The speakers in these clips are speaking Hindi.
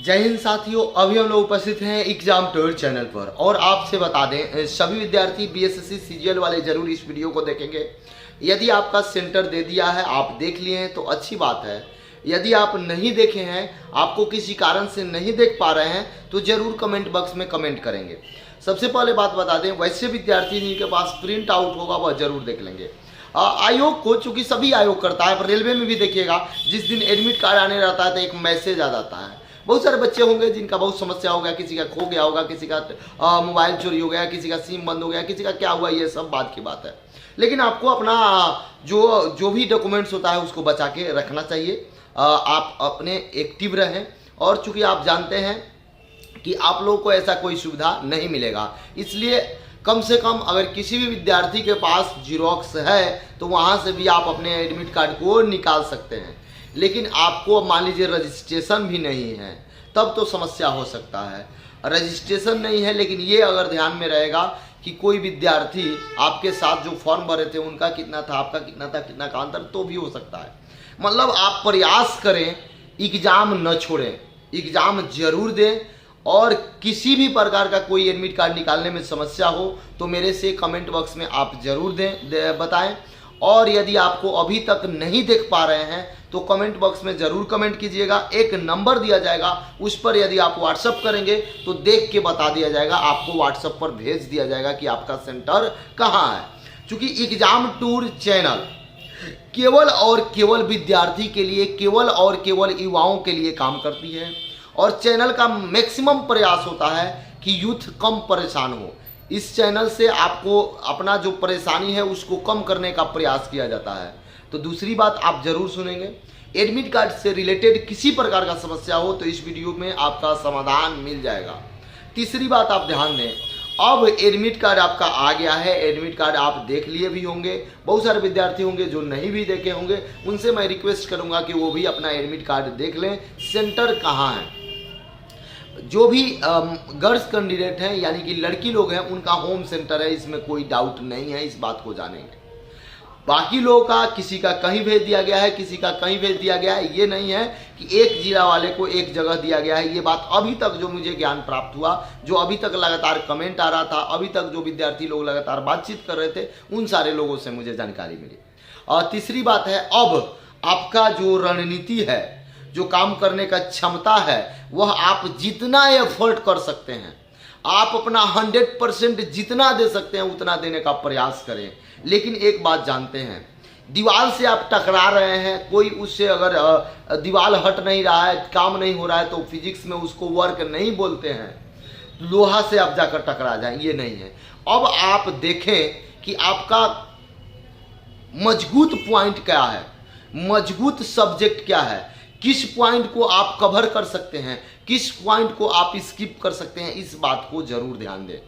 जय हिंद साथियों, अभी हम लोग उपस्थित हैं एग्जाम टूर चैनल पर और आपसे बता दें सभी विद्यार्थी बीएसएससी सीजीएल वाले जरूर इस वीडियो को देखेंगे। यदि आपका सेंटर दे दिया है, आप देख लिए हैं तो अच्छी बात है। यदि आप नहीं देखे हैं, आपको किसी कारण से नहीं देख पा रहे हैं तो जरूर कमेंट बॉक्स में कमेंट करेंगे। सबसे पहले बात बता दें, वैसे विद्यार्थी जिनके पास प्रिंट आउट होगा वह जरूर देख लेंगे। आयोग को, चूंकि सभी आयोग करता है, पर रेलवे में भी देखिएगा जिस दिन एडमिट कार्ड आने रहता है तो एक मैसेज आ जाता है। बहुत सारे बच्चे होंगे जिनका बहुत समस्या हो गया, किसी का खो गया होगा, किसी का मोबाइल चोरी हो गया, किसी का सिम बंद हो गया, किसी का क्या हुआ, ये सब बात की बात है। लेकिन आपको अपना जो भी डॉक्यूमेंट्स होता है उसको बचा के रखना चाहिए। आप अपने एक्टिव रहें, और चूंकि आप जानते हैं कि आप लोगों को ऐसा कोई सुविधा नहीं मिलेगा, इसलिए कम से कम अगर किसी भी विद्यार्थी के पास जीरोक्स है तो वहाँ से भी आप अपने एडमिट कार्ड को निकाल सकते हैं। लेकिन आपको मान लीजिए रजिस्ट्रेशन भी नहीं है, तब तो समस्या हो सकता है। रजिस्ट्रेशन नहीं है, लेकिन ये अगर ध्यान में रहेगा कि कोई विद्यार्थी आपके साथ जो फॉर्म भरे थे उनका कितना था, आपका कितना था, कितना का अंतर, तो भी हो सकता है। मतलब आप प्रयास करें, एग्जाम न छोड़ें, एग्जाम जरूर दें। और किसी भी प्रकार का कोई एडमिट कार्ड निकालने में समस्या हो तो मेरे से कमेंट बॉक्स में आप जरूर बताएं। और यदि आपको अभी तक नहीं देख पा रहे हैं तो कमेंट बॉक्स में जरूर कमेंट कीजिएगा। एक नंबर दिया जाएगा, उस पर यदि आप व्हाट्सअप करेंगे तो देख के बता दिया जाएगा, आपको व्हाट्सअप पर भेज दिया जाएगा कि आपका सेंटर कहाँ है। क्योंकि एग्जाम टूर चैनल केवल और केवल विद्यार्थी के लिए, केवल और केवल युवाओं के लिए काम करती है, और चैनल का मैक्सिमम प्रयास होता है कि यूथ कम परेशान हो। इस चैनल से आपको अपना जो परेशानी है उसको कम करने का प्रयास किया जाता है। तो दूसरी बात आप जरूर सुनेंगे, एडमिट कार्ड से रिलेटेड किसी प्रकार का समस्या हो तो इस वीडियो में आपका समाधान मिल जाएगा। तीसरी बात आप ध्यान दें, अब एडमिट कार्ड आपका आ गया है, एडमिट कार्ड आप देख लिए भी होंगे। बहुत सारे विद्यार्थी होंगे जो नहीं भी देखे होंगे, उनसे मैं रिक्वेस्ट करूंगा कि वो भी अपना एडमिट कार्ड देख लें, सेंटर कहाँ है। जो भी गर्ल्स कैंडिडेट हैं, यानी कि लड़की लोग हैं, उनका होम सेंटर है, इसमें कोई डाउट नहीं है, इस बात को जानेंगे। बाकी लोगों का किसी का कहीं भेज दिया गया है, किसी का कहीं भेज दिया गया है, ये नहीं है कि एक जिला वाले को एक जगह दिया गया है। ये बात अभी तक जो मुझे ज्ञान प्राप्त हुआ, जो अभी तक लगातार कमेंट आ रहा था, अभी तक जो विद्यार्थी लोग लगातार बातचीत कर रहे थे, उन सारे लोगों से मुझे जानकारी मिली। और तीसरी बात है, अब आपका जो रणनीति है, जो काम करने का क्षमता है, वह आप जितना एफर्ट कर सकते हैं, आप अपना 100% जितना दे सकते हैं उतना देने का प्रयास करें। लेकिन एक बात जानते हैं, दीवार से आप टकरा रहे हैं, कोई उससे अगर दीवार हट नहीं रहा है, काम नहीं हो रहा है, तो फिजिक्स में उसको वर्क नहीं बोलते हैं। लोहा से आप जाकर टकरा जाएं, ये नहीं है। अब आप देखें कि आपका मजबूत पॉइंट क्या है, मजबूत सब्जेक्ट क्या है, किस पॉइंट को आप कवर कर सकते हैं, किस पॉइंट को आप स्किप कर सकते हैं, इस बात को जरूर ध्यान दें।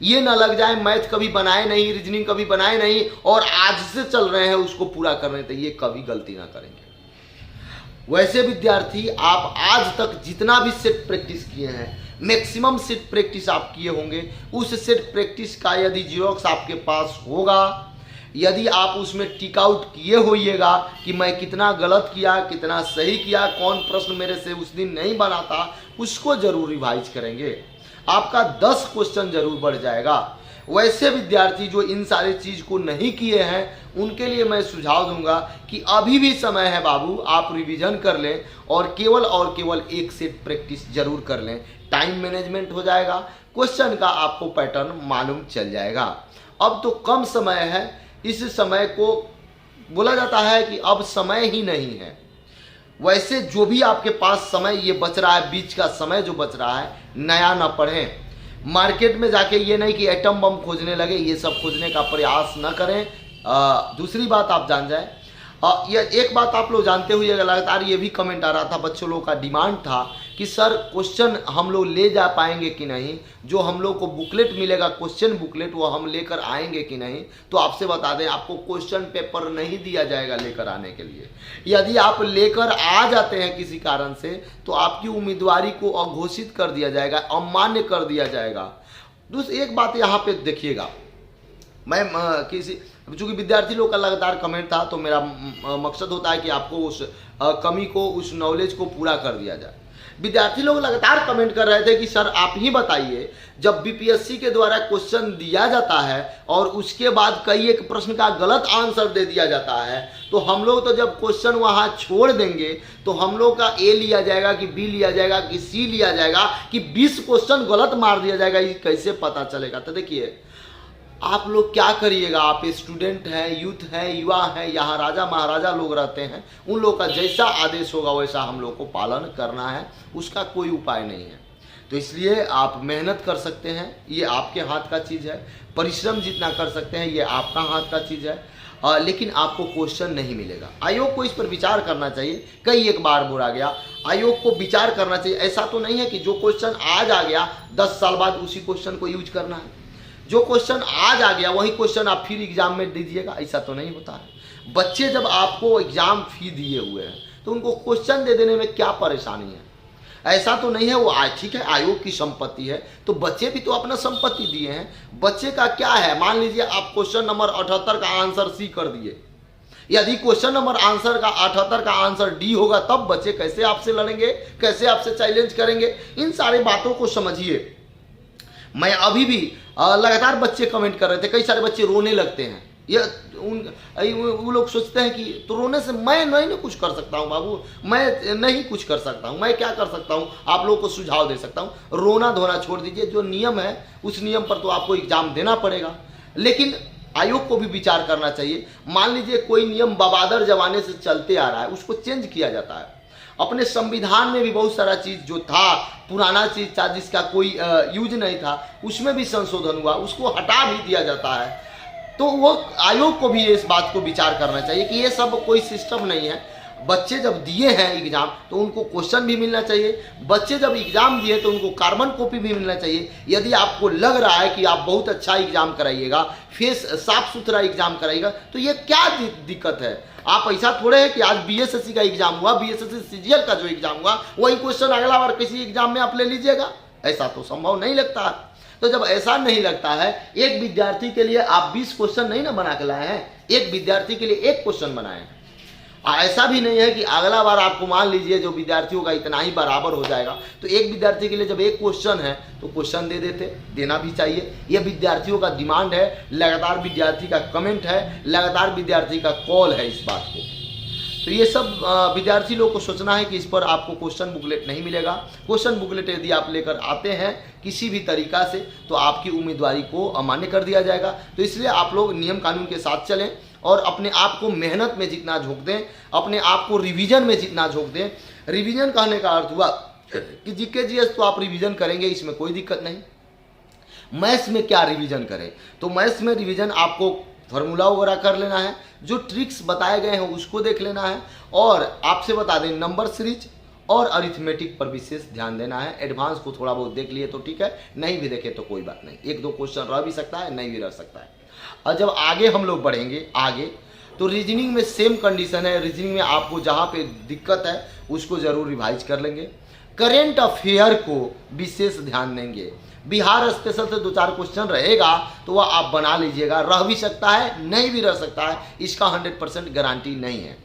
ये ना लग जाए मैथ कभी बनाए नहीं, रीजनिंग कभी बनाए नहीं और आज से चल रहे हैं उसको पूरा करने, तो ये कभी गलती ना करेंगे। वैसे विद्यार्थी, आप आज तक जितना भी सेट प्रैक्टिस किए हैं, मैक्सिमम सेट प्रैक्टिस आप किए होंगे। उस सेट प्रैक्टिस का यदि जीरोक्स आपके पास होगा, यदि आप उसमें टिक आउट किए होइएगा कि मैं कितना गलत किया, कितना सही किया, कौन प्रश्न मेरे से उस दिन नहीं बना था, उसको जरूर रिवाइज करेंगे, आपका 10 क्वेश्चन जरूर बढ़ जाएगा। वैसे विद्यार्थी जो इन सारी चीज को नहीं किए हैं, उनके लिए मैं सुझाव दूंगा कि अभी भी समय है बाबू, आप रिवीजन कर लें और केवल एक सेट प्रैक्टिस जरूर कर लें। टाइम मैनेजमेंट हो जाएगा, क्वेश्चन का आपको पैटर्न मालूम चल जाएगा। अब तो कम समय है, इस समय को बोला जाता है कि अब समय ही नहीं है। वैसे जो भी आपके पास समय ये बच रहा है, बीच का समय जो बच रहा है, नया ना पढ़ें। मार्केट में जाके ये नहीं कि एटम बम खोजने लगे, ये सब खोजने का प्रयास न करें। दूसरी बात आप जान जाए, ये एक बात आप लोग जानते हुए लगातार ये भी कमेंट आ रहा था, बच्चों लोगों का डिमांड था कि सर क्वेश्चन हम लोग ले जा पाएंगे कि नहीं, जो हम लोग को बुकलेट मिलेगा, क्वेश्चन बुकलेट, वो हम लेकर आएंगे कि नहीं। तो आपसे बता दें, आपको क्वेश्चन पेपर नहीं दिया जाएगा लेकर आने के लिए। यदि आप लेकर आ जाते हैं किसी कारण से, तो आपकी उम्मीदवारी को अघोषित कर दिया जाएगा, अमान्य कर दिया जाएगा। दूसरी एक बात यहाँ पे देखिएगा, मैं चूंकि विद्यार्थी लोग का लगातार कमेंट था, तो मेरा मकसद होता है कि आपको उस कमी को, उस नॉलेज को पूरा कर दिया जाए। विद्यार्थी लोग लगातार कमेंट कर रहे थे कि सर आप ही बताइए, जब बीपीएससी के द्वारा क्वेश्चन दिया जाता है और उसके बाद कई एक प्रश्न का गलत आंसर दे दिया जाता है, तो हम लोग तो जब क्वेश्चन वहां छोड़ देंगे तो हम लोग का ए लिया जाएगा कि बी लिया जाएगा कि सी लिया जाएगा कि 20 क्वेश्चन गलत मार दिया जाएगा, ये कैसे पता चलेगा। तो देखिए आप लोग क्या करिएगा, आप स्टूडेंट हैं, यूथ हैं, युवा हैं, यहाँ राजा महाराजा लोग रहते हैं, उन लोग का जैसा आदेश होगा वैसा हम लोग को पालन करना है, उसका कोई उपाय नहीं है। तो इसलिए आप मेहनत कर सकते हैं, ये आपके हाथ का चीज़ है, परिश्रम जितना कर सकते हैं ये आपका हाथ का चीज़ है, लेकिन आपको क्वेश्चन नहीं मिलेगा। आयोग को इस पर विचार करना चाहिए। कई एक बार बोला गया, आयोग को विचार करना चाहिए। ऐसा तो नहीं है कि जो क्वेश्चन आज आ गया 10 साल बाद उसी क्वेश्चन को यूज करना है। जो क्वेश्चन आज आ गया वही क्वेश्चन आप फिर एग्जाम में दे दीजिएगा, ऐसा तो नहीं होता है। बच्चे जब आपको एग्जाम फी दिए हुए हैं तो उनको क्वेश्चन दे देने में क्या परेशानी है? ऐसा तो नहीं है वो ठीक है आयोग की संपत्ति है, तो बच्चे भी तो अपना संपत्ति दिए हैं। बच्चे का क्या है, मान लीजिए आप क्वेश्चन नंबर 78 का आंसर सी कर दिए, यदि क्वेश्चन नंबर आंसर का 78 का आंसर डी होगा तब बच्चे कैसे आपसे लड़ेंगे, कैसे आपसे चैलेंज करेंगे? इन सारी बातों को समझिए। मैं अभी भी लगातार बच्चे कमेंट कर रहे थे, कई सारे बच्चे रोने लगते हैं। ये वो लोग सोचते हैं कि तो रोने से मैं नहीं कुछ कर सकता हूँ बाबू, मैं नहीं कुछ कर सकता हूँ, मैं क्या कर सकता हूँ? आप लोगों को सुझाव दे सकता हूँ, रोना धोना छोड़ दीजिए। जो नियम है उस नियम पर तो आपको एग्जाम देना पड़ेगा, लेकिन आयोग को भी विचार करना चाहिए। मान लीजिए कोई नियम बबादर जमाने से चलते आ रहा है, उसको चेंज किया जाता है। अपने संविधान में भी बहुत सारा चीज जो था, पुराना चीज था जिसका कोई यूज नहीं था, उसमें भी संशोधन हुआ, उसको हटा भी दिया जाता है। तो वो आयोग को भी इस बात को विचार करना चाहिए कि ये सब कोई सिस्टम नहीं है। बच्चे जब दिए हैं एग्जाम तो उनको क्वेश्चन भी मिलना चाहिए। बच्चे जब एग्जाम दिए तो उनको कार्बन कॉपी भी मिलना चाहिए। यदि आपको लग रहा है कि आप बहुत अच्छा एग्जाम कराइएगा, फेस साफ सुथरा एग्जाम कराइएगा, तो ये क्या दिक्कत है? आप ऐसा थोड़े है कि आज बीएसएससी का एग्जाम हुआ, बीएसएससी सीजीएल का जो एग्जाम हुआ वही क्वेश्चन अगला बार किसी एग्जाम में आप ले लीजिएगा, ऐसा तो संभव नहीं लगता है। तो जब ऐसा नहीं लगता है, एक विद्यार्थी के लिए आप 20 क्वेश्चन नहीं ना बना के लाए हैं, एक विद्यार्थी के लिए एक क्वेश्चन बनाए। ऐसा भी नहीं है कि अगला बार आपको मान लीजिए जो विद्यार्थियों का इतना ही बराबर हो जाएगा, तो एक विद्यार्थी के लिए जब एक क्वेश्चन है तो क्वेश्चन दे देते, देना भी चाहिए। ये विद्यार्थियों का डिमांड है, लगातार विद्यार्थी का कमेंट है, लगातार विद्यार्थी का कॉल है इस बात को। तो ये सब विद्यार्थी लोग को सोचना है कि इस पर आपको क्वेश्चन बुकलेट नहीं मिलेगा। क्वेश्चन बुकलेट यदि आप लेकर आते हैं किसी भी तरीका से तो आपकी उम्मीदवारी को अमान्य कर दिया जाएगा। तो इसलिए आप लोग नियम कानून के साथ चलें और अपने आप को मेहनत में जितना झोंक दें, अपने आप को रिवीजन में जितना झोंक दें। रिवीजन कहने का अर्थ हुआ कि जीके जीएस तो आप रिवीजन करेंगे, इसमें कोई दिक्कत नहीं। मैथ्स में क्या रिवीजन करें? तो मैथ्स में रिवीजन आपको फार्मूला वगैरह कर लेना है, जो ट्रिक्स बताए गए हैं उसको देख लेना है, और आपसे बता दें नंबर सीरीज और अरिथमेटिक पर विशेष ध्यान देना है। एडवांस को थोड़ा बहुत देख लिए तो ठीक है, नहीं भी देखे तो कोई बात नहीं, एक दो क्वेश्चन रह भी सकता है, नहीं भी रह सकता है। और जब आगे हम लोग बढ़ेंगे आगे, तो रीजनिंग में सेम कंडीशन है। रीजनिंग में आपको जहाँ पे दिक्कत है उसको जरूर रिवाइज कर लेंगे। करेंट अफेयर को विशेष ध्यान देंगे। बिहार स्पेशल से 2-4 क्वेश्चन रहेगा तो वह आप बना लीजिएगा, रह भी सकता है नहीं भी रह सकता है, इसका 100% गारंटी नहीं है।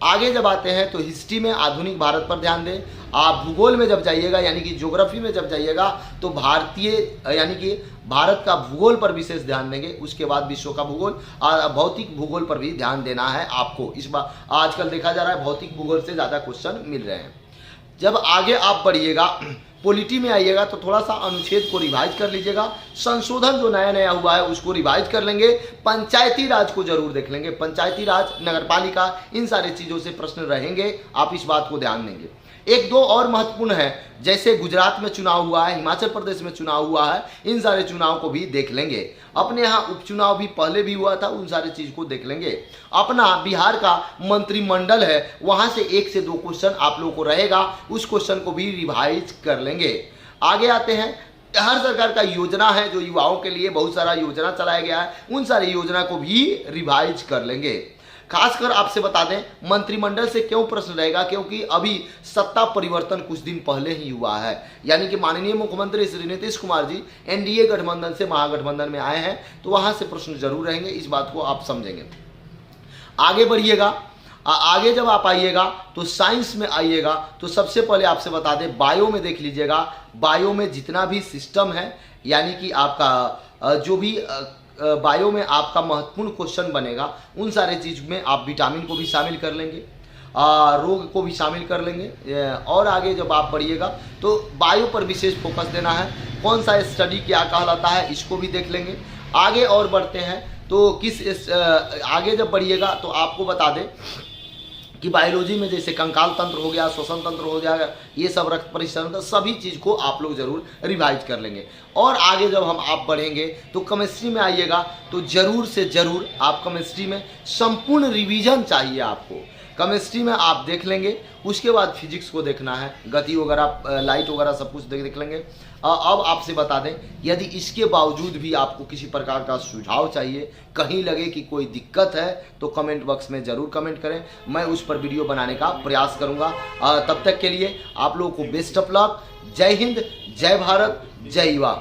आगे जब आते हैं तो हिस्ट्री में आधुनिक भारत पर ध्यान दें। आप भूगोल में जब जाइएगा यानी कि ज्योग्राफी में जब जाइएगा तो भारतीय यानी कि भारत का भूगोल पर विशेष ध्यान देंगे। उसके बाद विश्व का भूगोल और भौतिक भूगोल पर भी ध्यान देना है आपको। इस बार आजकल देखा जा रहा है भौतिक भूगोल से ज़्यादा क्वेश्चन मिल रहे हैं। जब आगे आप बढ़िएगा पॉलिटी में आइएगा तो थोड़ा सा अनुच्छेद को रिवाइज कर लीजिएगा। संशोधन जो नया नया हुआ है उसको रिवाइज कर लेंगे। पंचायती राज को जरूर देख लेंगे, पंचायती राज, नगरपालिका, इन सारे चीज़ों से प्रश्न रहेंगे, आप इस बात को ध्यान देंगे। एक दो और महत्वपूर्ण है, जैसे गुजरात में चुनाव हुआ है, हिमाचल प्रदेश में चुनाव हुआ है, इन सारे चुनाव को भी देख लेंगे। अपने यहाँ उपचुनाव भी पहले भी हुआ था, उन सारी चीज को देख लेंगे। अपना बिहार का मंत्रिमंडल है, वहां से 1 से 2 क्वेश्चन आप लोगों को रहेगा, उस क्वेश्चन को भी रिवाइज कर लेंगे। आगे आते हैं, हर सरकार का योजना है जो युवाओं के लिए बहुत सारा योजना चलाया गया है, उन सारी योजना को भी रिवाइज कर लेंगे। खासकर आपसे बता दें मंत्रिमंडल से क्यों प्रश्न रहेगा, क्योंकि अभी सत्ता परिवर्तन कुछ दिन पहले ही हुआ है, यानी कि माननीय मुख्यमंत्री श्री नीतीश कुमार जी एनडीए गठबंधन से महागठबंधन में आए हैं, तो वहां से प्रश्न जरूर रहेंगे, इस बात को आप समझेंगे। आगे बढ़िएगा, आगे जब आप आइएगा तो साइंस में आइएगा तो सबसे पहले आपसे बता दें, बायो में देख लीजिएगा। बायो में जितना भी सिस्टम है, यानी कि आपका जो भी बायो में आपका महत्वपूर्ण क्वेश्चन बनेगा, उन सारे चीज़ में आप विटामिन को भी शामिल कर लेंगे, रोग को भी शामिल कर लेंगे। और आगे जब आप बढ़िएगा तो बायो पर विशेष फोकस देना है। कौन सा स्टडी क्या कहलाता है इसको भी देख लेंगे। आगे और बढ़ते हैं तो आगे जब बढ़िएगा तो आपको बता दें कि बायोलॉजी में जैसे कंकाल तंत्र हो गया, श्वसन तंत्र हो गया, ये सब रक्त परिसंचरण, सभी चीज़ को आप लोग जरूर रिवाइज कर लेंगे। और आगे जब आप बढ़ेंगे तो केमिस्ट्री में आइएगा तो जरूर से जरूर आप केमिस्ट्री में संपूर्ण रिवीजन चाहिए आपको। केमिस्ट्री में आप देख लेंगे, उसके बाद फिजिक्स को देखना है, गति वगैरह, लाइट वगैरह सब कुछ देख लेंगे। अब आपसे बता दें, यदि इसके बावजूद भी आपको किसी प्रकार का सुझाव चाहिए, कहीं लगे कि कोई दिक्कत है, तो कमेंट बॉक्स में ज़रूर कमेंट करें, मैं उस पर वीडियो बनाने का प्रयास करूंगा। तब तक के लिए आप लोगों को बेस्ट ऑफ लक। जय हिंद, जय भारत, जय युवा।